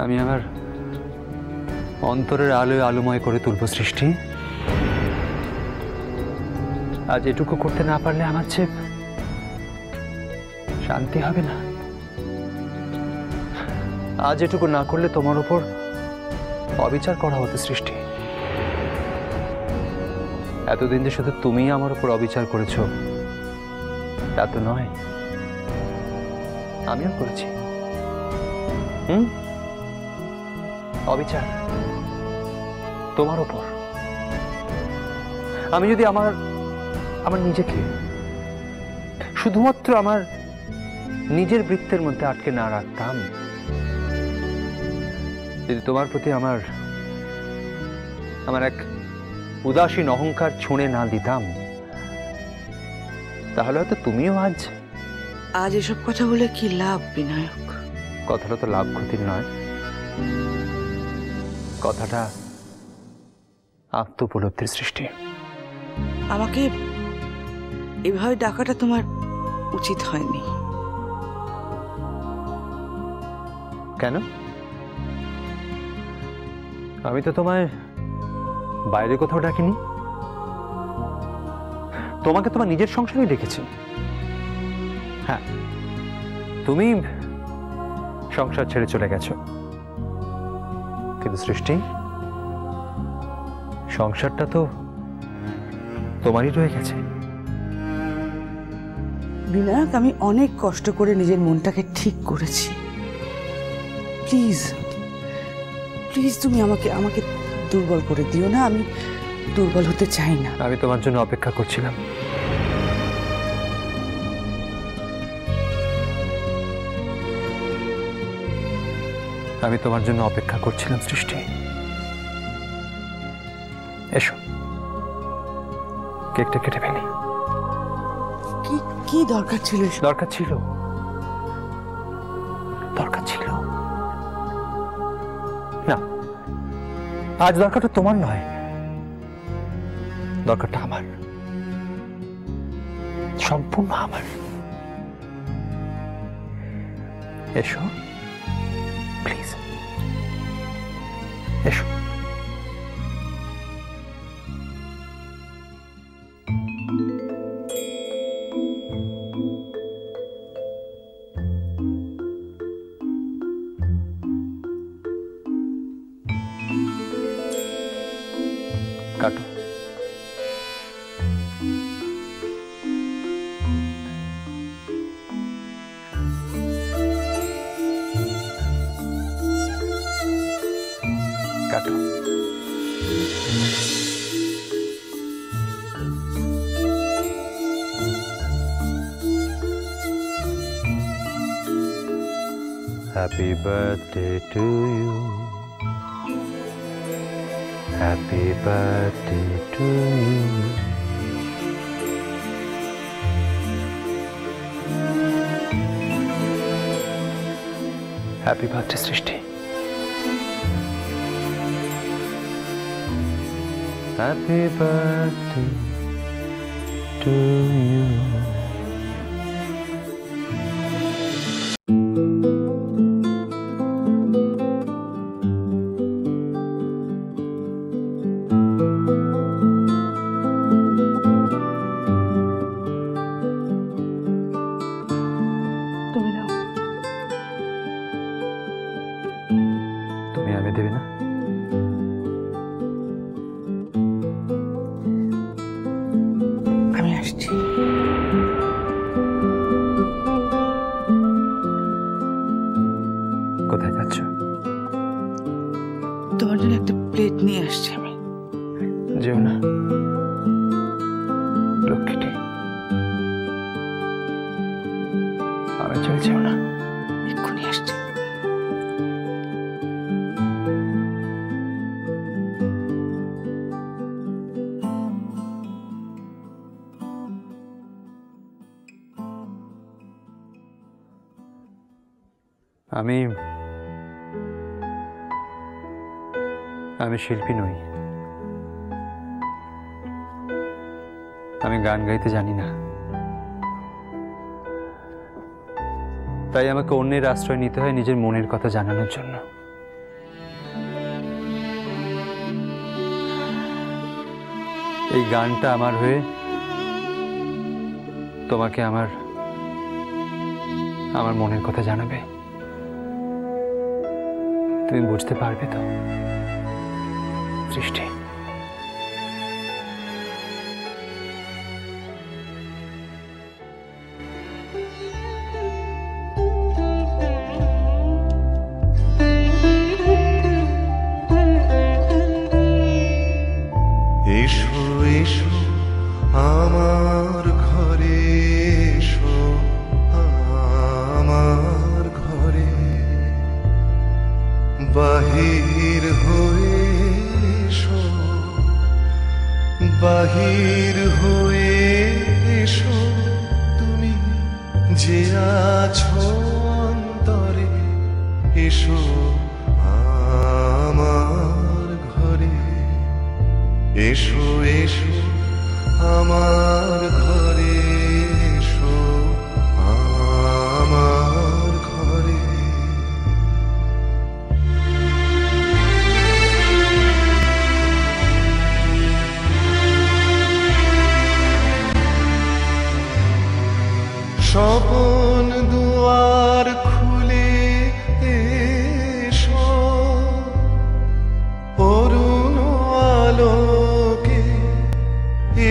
আমি আমার অন্তরের আলোয় আলোময় করে তুলব সৃষ্টি। আজ এটুকু করতে না পারলে আমার যে শান্তি হবে না। আজ এটুকু না করলে তোমার উপর অবিচার করা হতো সৃষ্টি। এতদিন যে শুধু তুমি আমার উপর অবিচার করেছো তা তো নয়, আমিও করেছি। অবিচার তোমার উপর। আমি যদি আমার নিজেকে শুধুমাত্র আমার নিজের বৃত্তের মধ্যে আটকে না রাখতাম, যদি তোমার প্রতি আমার এক উদাসীন অহংকার ছুঁড়ে না দিতাম, তাহলে হয়তো তুমিও আজ এসব কথা বলে কি লাভ বিনায়ক? কথাটা তো লাভ ক্ষতির নয়, কথাটা আত্মোপলব্ধির সৃষ্টি। আমাকে এভাবে ডাকাটা তোমার উচিত হয়নি। কেন? আমি তো তোমায় বাইরে কোথাও ডাকিনি, তোমাকে তোমার নিজের সংসারেই ডেকেছি। হ্যাঁ, তুমি সংসার ছেড়ে চলে গেছো, কিন্তু সৃষ্টি সংসারটা তো তোমারই রয়ে গেছে। বিনায়ক, আমি অনেক কষ্ট করে নিজের মনটাকে ঠিক করেছি। প্লিজ প্লিজ তুমি আমাকে দুর্বল করে দিও না। আমি দুর্বল হতে চাই না। আমি তোমার জন্য অপেক্ষা করছিলাম। আমি তোমার জন্য অপেক্ষা করছিলাম সৃষ্টি। এসো, কেকটা কেটে ফেলি। কি দরকার ছিল? দরকার ছিল না, আজ দরকারটা তোমার নয়, দরকারটা আমার, সম্পূর্ণ আমার। এসো প্লিজ, এসো। কাটো। কাটো। Happy birthday to you. Happy birthday to you. Happy birthday, Srishti. Happy birthday to you. তুমি আমি দেবে না? আমি আসছি। কোথায় যাচ্ছ? তোমার জন্য একটা প্লেট নিয়ে আসছি আমি। যেও না লক্ষ্মীটি, আমি ছেড়ে যেও না। এক্ষুনি আসছি। আমি শিল্পী নই, আমি গান গাইতে জানি না, তাই আমাকে অন্যের আশ্রয় নিতে হয় নিজের মনের কথা জানানোর জন্য। এই গানটা আমার হয়ে তোমাকে আমার আমার মনের কথা জানাবে। তুমি বুঝতে পারবে তো সৃষ্টি? এসো এসো আমার ঘরে, এসো আমার ঘরে, বাহির হয়ে এসো, বাহির হয়ে এসো, তুমি যে আছো অন্তরে, এসো আমার ঘরে, এসো এসো আমার ঘরে, এসো আমার ঘরে। স্বপন দুয়ার খুলে এসো, অরুণ আলোকে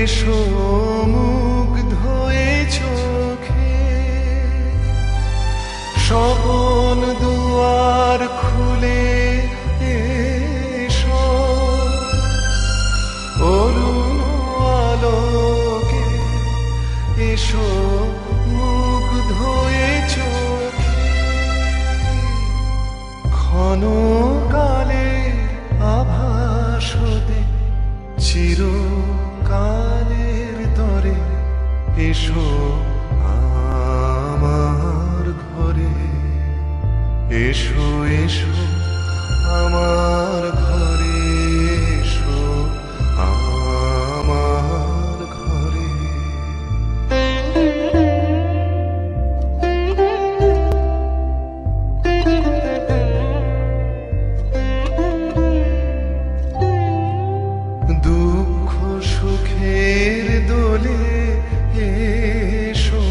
এসো, মুগ্ধ এ চোখে। স্বপন দুয়ার খুলে এসো, অরুণ আলোকে এসো, মুগ্ধ এ চোখে। ক্ষণকালের আভাস হতে চিরকালের তরে, এসো আমার ঘরে, এসো এসো আমার ঘরে, এসো আমার ঘরে। দুঃখ সুখের দোলে এসো,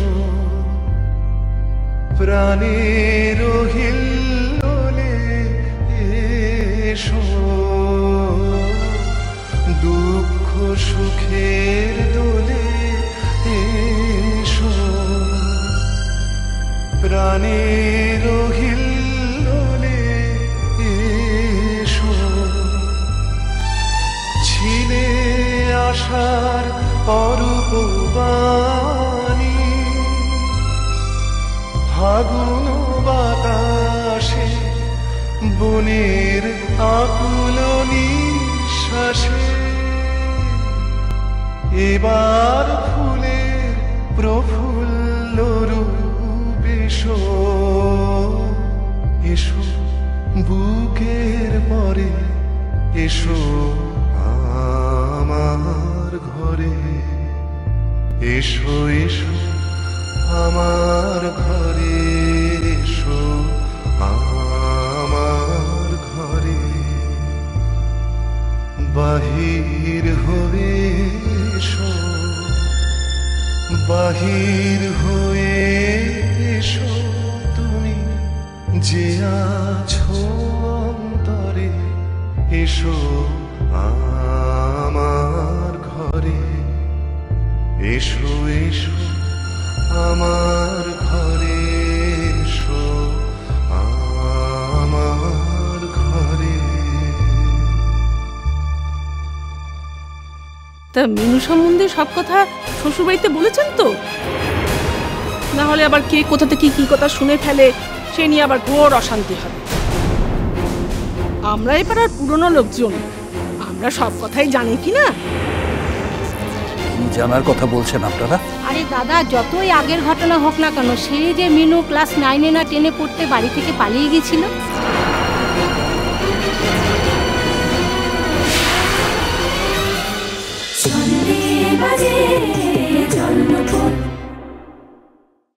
প্রাণের হিল্লোলে এসো, দুঃখ সুখের দোলে এসো, প্রাণের হিল্লোলে এসো। ছিলে আশার অরূপ বাণী, ফাগুন বাতাসে বনের আকুল নিঃশ্বাসে। এবার ফুলের প্রফুল্ল রূপ এসো, এসো বুকের পরে, এসো আমার ঘরে, এসো এসো আমার ঘরে, এসো আমার ঘরে। বাহির হয়ে এসো, বাহির হয়ে এসো, তুমি যে আছো অন্তরে, এসো আমার ঘরে, এসো এসো আমার ঘরে, এসো আমার ঘরে। তা মিনু সম্বন্ধে সব কথা শ্বশুরবাড়িতে বলেছেন তো? না হলে আবার কে কোথা থেকে কি কথা শুনে ফেলে, সে নিয়ে আবার ঘোর অশান্তি হবে। আমরা এবার আর পুরনো লোকজন, আমরা সব কথাই জানি কি না? কি জানার কথা বলছেন আপনারা? আরে দাদা, যতই আগের ঘটনা হোক না কেন, সেই যে মিনু ক্লাস 9-এ না 10-এ পড়তে বাড়ি থেকে পালিয়ে গেছিল। বাজে জন্মপথ